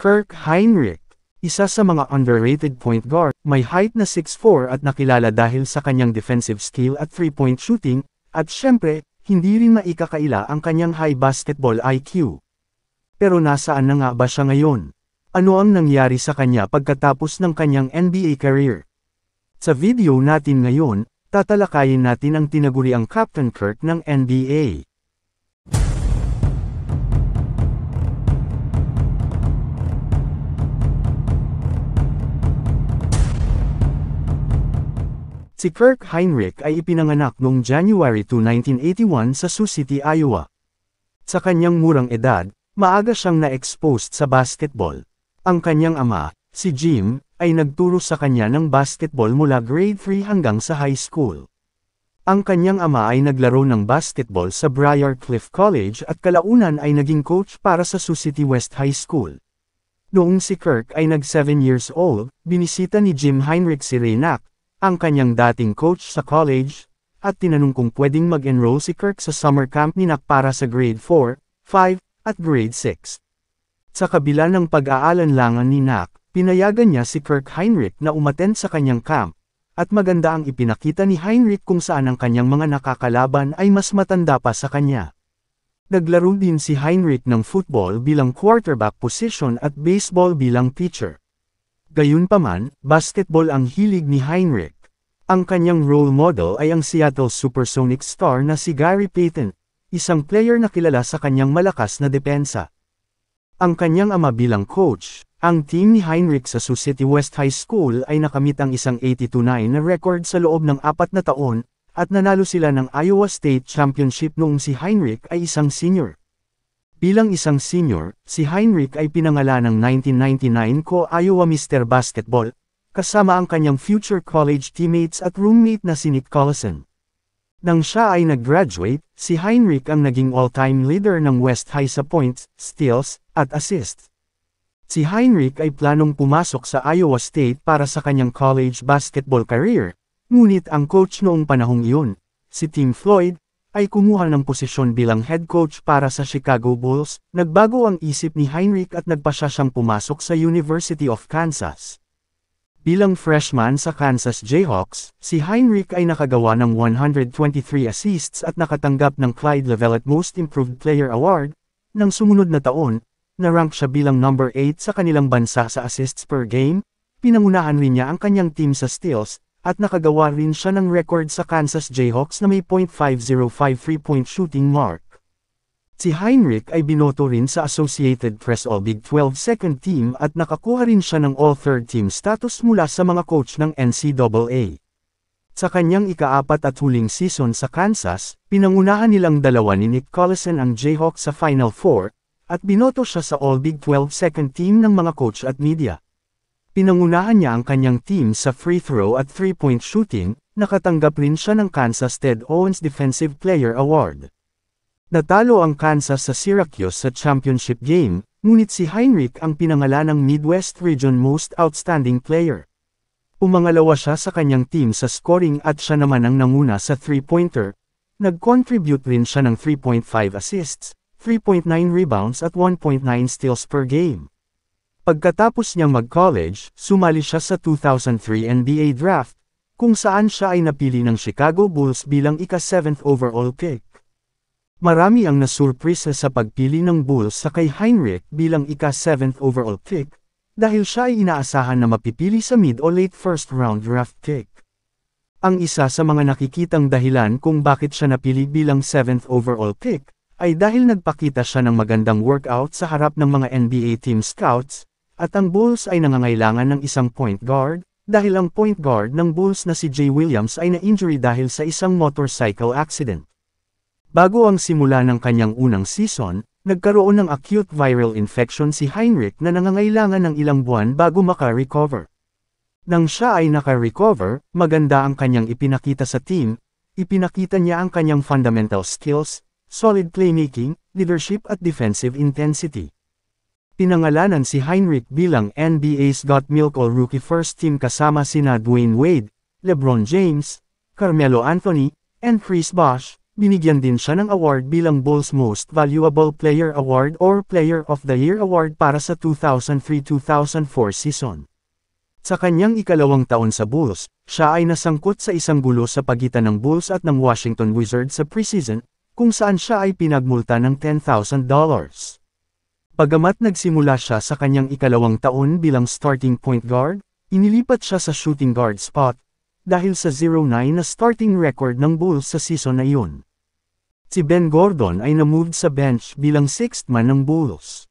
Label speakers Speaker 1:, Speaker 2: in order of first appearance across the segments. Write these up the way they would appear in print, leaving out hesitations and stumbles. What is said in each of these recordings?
Speaker 1: Kirk Hinrich, isa sa mga underrated point guard, may height na 6'4" at nakilala dahil sa kanyang defensive skill at 3-point shooting, at syempre, hindi rin maikakaila ang kanyang high basketball IQ. Pero nasaan na nga ba siya ngayon? Ano ang nangyari sa kanya pagkatapos ng kanyang NBA career? Sa video natin ngayon, tatalakayin natin ang tinaguriang Captain Kirk ng NBA. Si Kirk Hinrich ay ipinanganak noong January 2, 1981 sa Sioux City, Iowa. Sa kanyang murang edad, maaga siyang na-exposed sa basketball. Ang kanyang ama, si Jim, ay nagturo sa kanya ng basketball mula grade 3 hanggang sa high school. Ang kanyang ama ay naglaro ng basketball sa Briarcliff College at kalaunan ay naging coach para sa Sioux City West High School. Noong si Kirk ay nag-7 years old, binisita ni Jim Hinrich si Ray Knack, ang kanyang dating coach sa college, at tinanong kung pwedeng mag-enroll si Kirk sa summer camp ni Knack para sa grade 4, 5, at grade 6. Sa kabila ng pag-aalanlangan ni Knack, pinayagan niya si Kirk Hinrich na umattend sa kanyang camp, at maganda ang ipinakita ni Hinrich kung saan ang kanyang mga nakakalaban ay mas matanda pa sa kanya. Naglaro din si Hinrich ng football bilang quarterback position at baseball bilang pitcher. Gayunpaman, basketball ang hilig ni Hinrich. Ang kanyang role model ay ang Seattle Supersonics star na si Gary Payton, isang player na kilala sa kanyang malakas na depensa. Ang kanyang ama bilang coach, ang team ni Hinrich sa Sioux City West High School ay nakamit ang isang 82-9 na record sa loob ng 4 na taon, at nanalo sila ng Iowa State Championship noong si Hinrich ay isang senior. Bilang isang senior, si Hinrich ay pinangalan ng 1999 ko Iowa Mr. Basketball, kasama ang kanyang future college teammates at roommate na si Nick Collison. Nang siya ay nag-graduate, si Hinrich ang naging all-time leader ng West High sa points, steals, at assists. Si Hinrich ay planong pumasok sa Iowa State para sa kanyang college basketball career, ngunit ang coach noong panahong iyon, si Tim Floyd, ay kumuha ng posisyon bilang head coach para sa Chicago Bulls. Nagbago ang isip ni Hinrich at nagpasya siyang pumasok sa University of Kansas. Bilang freshman sa Kansas Jayhawks, si Hinrich ay nakagawa ng 123 assists at nakatanggap ng Clyde Leveillette Most Improved Player Award. Nang sumunod na taon, na-rank siya bilang number 8 sa kanilang bansa sa assists per game, pinangunahan rin niya ang kanyang team sa steals, at nakagawa rin siya ng record sa Kansas Jayhawks na may .505 3-point shooting mark. Si Hinrich ay binoto rin sa Associated Press All-Big 12 second team at nakakuha rin siya ng All-Third Team status mula sa mga coach ng NCAA. Sa kanyang ika-4 at huling season sa Kansas, pinangunahan nilang dalawa ni Nick Collison ang Jayhawks sa Final Four, at binoto siya sa All-Big 12 second team ng mga coach at media. Pinangunahan niya ang kanyang team sa free throw at 3-point shooting, nakatanggap rin siya ng Kansas Ted Owens Defensive Player Award. Natalo ang Kansas sa Syracuse sa championship game, ngunit si Hinrich ang pinangalanang Midwest Region Most Outstanding Player. Pumangalawa siya sa kanyang team sa scoring at siya naman ang nanguna sa 3-pointer. Nag-contribute rin siya ng 3.5 assists, 3.9 rebounds at 1.9 steals per game. Pagkatapos niyang mag-college, sumali siya sa 2003 NBA Draft, kung saan siya ay napili ng Chicago Bulls bilang ika-7th overall pick. Marami ang nasurpresa sa pagpili ng Bulls sa kay Hinrich bilang ika-7th overall pick, dahil siya ay inaasahan na mapipili sa mid o late first round draft pick. Ang isa sa mga nakikitang dahilan kung bakit siya napili bilang 7th overall pick, ay dahil nagpakita siya ng magandang workout sa harap ng mga NBA team scouts, at ang Bulls ay nangangailangan ng isang point guard, dahil ang point guard ng Bulls na si Jay Williams ay na-injury dahil sa isang motorcycle accident. Bago ang simula ng kanyang unang season, nagkaroon ng acute viral infection si Hinrich na nangangailangan ng ilang buwan bago maka-recover. Nang siya ay naka-recover, maganda ang kanyang ipinakita sa team, ipinakita niya ang kanyang fundamental skills, solid playmaking, leadership at defensive intensity. Pinangalanan si Hinrich bilang NBA's Got Milk All-Rookie First Team kasama sina Dwayne Wade, LeBron James, Carmelo Anthony, and Chris Bosh, binigyan din siya ng award bilang Bulls Most Valuable Player Award or Player of the Year Award para sa 2003-2004 season. Sa kanyang ikalawang taon sa Bulls, siya ay nasangkot sa isang gulo sa pagitan ng Bulls at ng Washington Wizards sa preseason, kung saan siya ay pinagmulta ng $10,000. Bagamat nagsimula siya sa kanyang ikalawang taon bilang starting point guard, inilipat siya sa shooting guard spot, dahil sa 0-9 na starting record ng Bulls sa season na iyon. Si Ben Gordon ay na-moved sa bench bilang sixth man ng Bulls.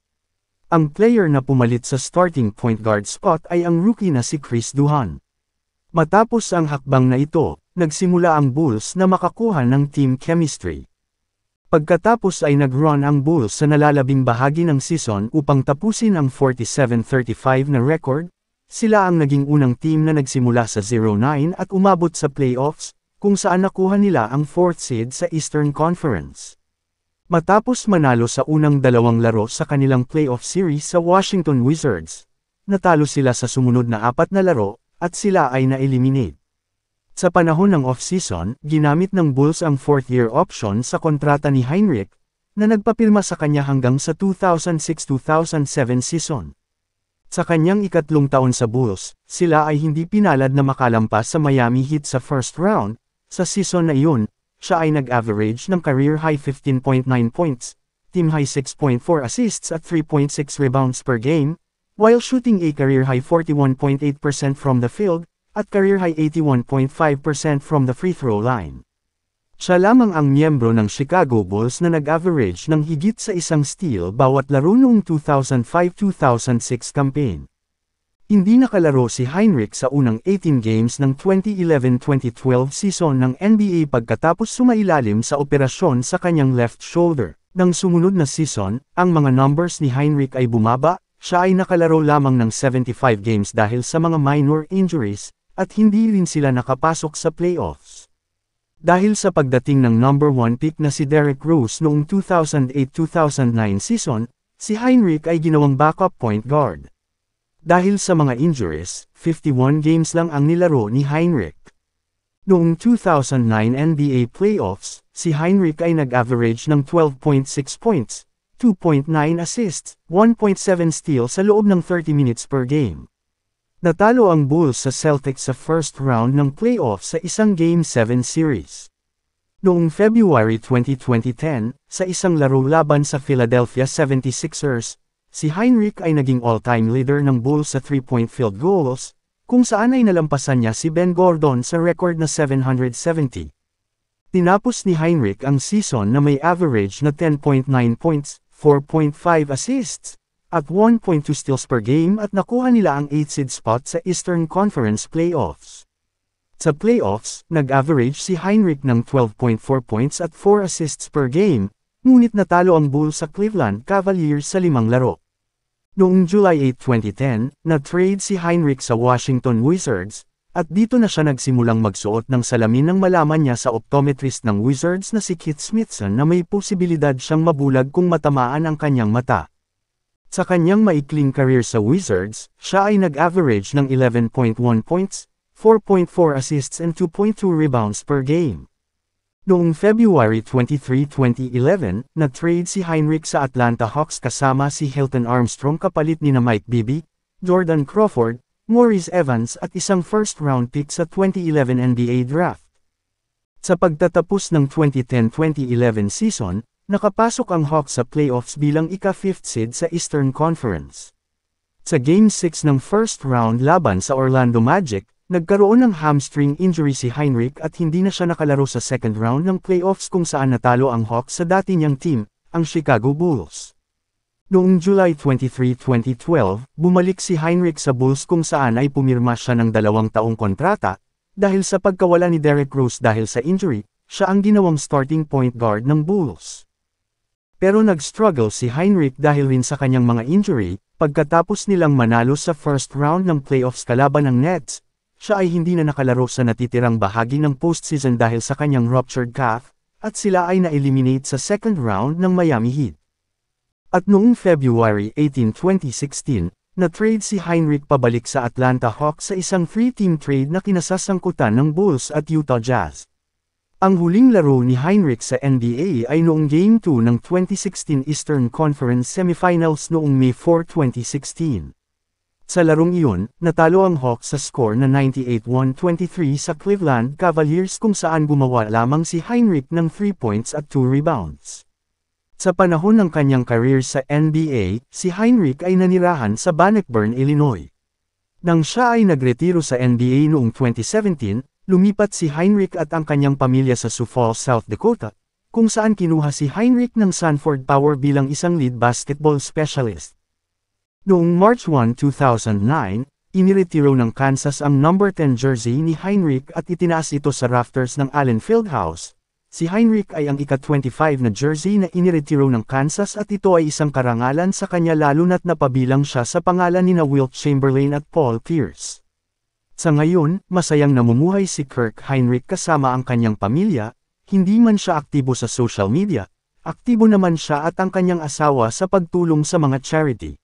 Speaker 1: Ang player na pumalit sa starting point guard spot ay ang rookie na si Chris Duhon. Matapos ang hakbang na ito, nagsimula ang Bulls na makakuha ng team chemistry. Pagkatapos ay nag-run ang Bulls sa nalalabing bahagi ng season upang tapusin ang 47-35 na record. Sila ang naging unang team na nagsimula sa 0-9 at umabot sa playoffs, kung saan nakuha nila ang 4th seed sa Eastern Conference. Matapos manalo sa unang dalawang laro sa kanilang playoff series sa Washington Wizards, natalo sila sa sumunod na 4 na laro, at sila ay na-eliminate. Sa panahon ng off-season, ginamit ng Bulls ang 4th-year option sa kontrata ni Hinrich, na nagpapirma sa kanya hanggang sa 2006-2007 season. Sa kanyang ikatlong taon sa Bulls, sila ay hindi pinalad na makalampas sa Miami Heat sa first round. Sa season na iyon, siya ay nag-average ng career-high 15.9 points, team-high 6.4 assists at 3.6 rebounds per game, while shooting a career-high 41.8% from the field, at career-high 81.5% from the free throw line. Siya lamang ang miyembro ng Chicago Bulls na nag-average ng higit sa isang steal bawat laro noong 2005-2006 campaign. Hindi nakalaro si Hinrich sa unang 18 games ng 2011-2012 season ng NBA pagkatapos sumailalim sa operasyon sa kanyang left shoulder. Nang sumunod na season, ang mga numbers ni Hinrich ay bumaba, siya ay nakalaro lamang ng 75 games dahil sa mga minor injuries, at hindi rin sila nakapasok sa playoffs. Dahil sa pagdating ng number 1 pick na si Derrick Rose noong 2008-2009 season, si Hinrich ay ginawang backup point guard. Dahil sa mga injuries, 51 games lang ang nilaro ni Hinrich. Noong 2009 NBA playoffs, si Hinrich ay nag-average ng 12.6 points, 2.9 assists, 1.7 steals sa loob ng 30 minutes per game. Natalo ang Bulls sa Celtics sa first round ng playoffs sa isang Game 7 series. Noong February 2010, sa isang laro laban sa Philadelphia 76ers, si Hinrich ay naging all-time leader ng Bulls sa 3-point field goals, kung saan ay nalampasan niya si Ben Gordon sa record na 770. Tinapos ni Hinrich ang season na may average na 10.9 points, 4.5 assists, at 1.2 steals per game at nakuha nila ang 8th seed spot sa Eastern Conference Playoffs. Sa playoffs, nag-average si Hinrich ng 12.4 points at 4 assists per game, ngunit natalo ang Bulls sa Cleveland Cavaliers sa 5 laro. Noong July 8, 2010, na-trade si Hinrich sa Washington Wizards, at dito na siya nagsimulang magsuot ng salamin nang malaman niya sa optometrist ng Wizards na si Keith Smithson na may posibilidad siyang mabulag kung matamaan ang kanyang mata. Sa kanyang maikling career sa Wizards, siya ay nag-average ng 11.1 points, 4.4 assists and 2.2 rebounds per game. Noong February 23, 2011, na-trade si Hinrich sa Atlanta Hawks kasama si Hilton Armstrong kapalit ni Mike Bibby, Jordan Crawford, Maurice Evans at isang first-round pick sa 2011 NBA Draft. Sa pagtatapos ng 2010-2011 season, nakapasok ang Hawks sa playoffs bilang ika-5th seed sa Eastern Conference. Sa Game 6 ng first round laban sa Orlando Magic, nagkaroon ng hamstring injury si Hinrich at hindi na siya nakalaro sa second round ng playoffs kung saan natalo ang Hawks sa dati niyang team, ang Chicago Bulls. Noong July 23, 2012, bumalik si Hinrich sa Bulls kung saan ay pumirma siya ng 2 taong kontrata, dahil sa pagkawala ni Derrick Rose dahil sa injury, siya ang ginawang starting point guard ng Bulls. Pero nag-struggle si Hinrich dahil rin sa kanyang mga injury, pagkatapos nilang manalo sa first round ng playoffs kalaban ng Nets, siya ay hindi na nakalaro sa natitirang bahagi ng postseason dahil sa kanyang ruptured calf, at sila ay na-eliminate sa second round ng Miami Heat. At noong February 18, 2016, na-trade si Hinrich pabalik sa Atlanta Hawks sa isang 3-team trade na kinasasangkutan ng Bulls at Utah Jazz. Ang huling laro ni Heinrich sa NBA ay noong Game 2 ng 2016 Eastern Conference Semifinals noong May 4, 2016. Sa larong iyon, natalo ang Hawks sa score na 98-123 sa Cleveland Cavaliers kung saan gumawa lamang si Heinrich ng 3 points at 2 rebounds. Sa panahon ng kanyang career sa NBA, si Heinrich ay nanirahan sa Bannockburn, Illinois. Nang siya ay nagretiro sa NBA noong 2017, lumipat si Heinrich at ang kanyang pamilya sa Sioux Falls, South Dakota, kung saan kinuha si Heinrich ng Sanford Power bilang isang lead basketball specialist. Noong March 1, 2009, iniretiro ng Kansas ang number 10 jersey ni Heinrich at itinaas ito sa rafters ng Allen Fieldhouse. Si Heinrich ay ang ika-25 na jersey na iniretiro ng Kansas at ito ay isang karangalan sa kanya lalo na't napabilang siya sa pangalan nina Wilt Chamberlain at Paul Pierce. Sa ngayon, masayang namumuhay si Kirk Heinrich kasama ang kanyang pamilya, hindi man siya aktibo sa social media, aktibo naman siya at ang kanyang asawa sa pagtulong sa mga charity.